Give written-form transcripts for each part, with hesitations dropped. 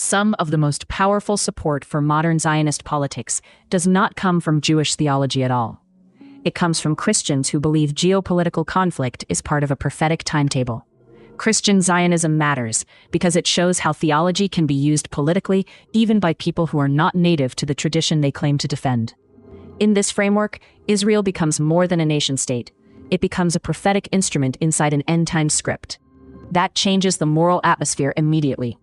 Some of the most powerful support for modern Zionist politics does not come from Jewish theology at all. It comes from Christians who believe geopolitical conflict is part of a prophetic timetable. Christian Zionism matters because it shows how theology can be used politically even by people who are not native to the tradition they claim to defend. In this framework, Israel becomes more than a nation-state. It becomes a prophetic instrument inside an end-time script. That changes the moral atmosphere immediately.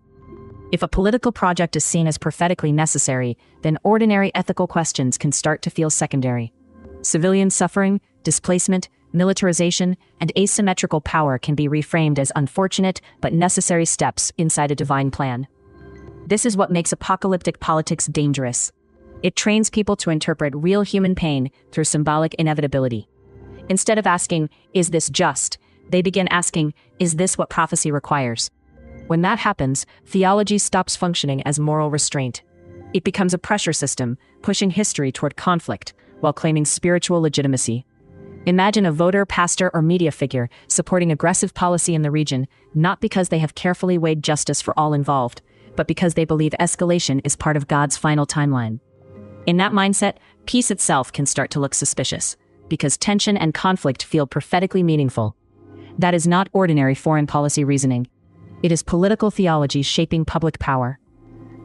If a political project is seen as prophetically necessary, then ordinary ethical questions can start to feel secondary. Civilian suffering, displacement, militarization, and asymmetrical power can be reframed as unfortunate but necessary steps inside a divine plan. This is what makes apocalyptic politics dangerous. It trains people to interpret real human pain through symbolic inevitability. Instead of asking, "Is this just?" they begin asking, "Is this what prophecy requires?" When that happens, theology stops functioning as moral restraint. It becomes a pressure system, pushing history toward conflict, while claiming spiritual legitimacy. Imagine a voter, pastor, or media figure supporting aggressive policy in the region, not because they have carefully weighed justice for all involved, but because they believe escalation is part of God's final timeline. In that mindset, peace itself can start to look suspicious, because tension and conflict feel prophetically meaningful. That is not ordinary foreign policy reasoning. It is political theology shaping public power.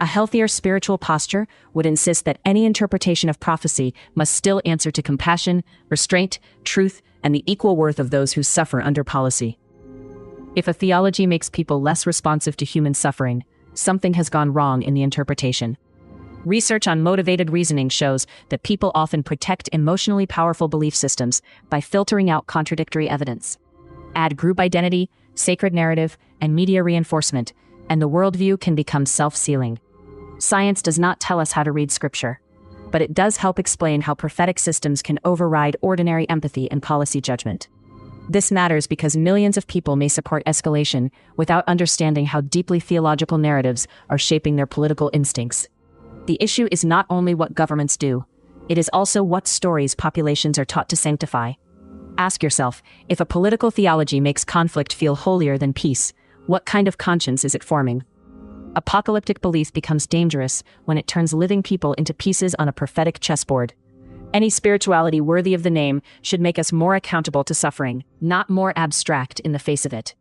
A healthier spiritual posture would insist that any interpretation of prophecy must still answer to compassion, restraint, truth, and the equal worth of those who suffer under policy. If a theology makes people less responsive to human suffering, something has gone wrong in the interpretation. Research on motivated reasoning shows that people often protect emotionally powerful belief systems by filtering out contradictory evidence. Add group identity, sacred narrative, and media reinforcement, and the worldview can become self-sealing. Science does not tell us how to read scripture, but it does help explain how prophetic systems can override ordinary empathy and policy judgment. This matters because millions of people may support escalation without understanding how deeply theological narratives are shaping their political instincts. The issue is not only what governments do, it is also what stories populations are taught to sanctify. Ask yourself, if a political theology makes conflict feel holier than peace, what kind of conscience is it forming? Apocalyptic belief becomes dangerous when it turns living people into pieces on a prophetic chessboard. Any spirituality worthy of the name should make us more accountable to suffering, not more abstract in the face of it.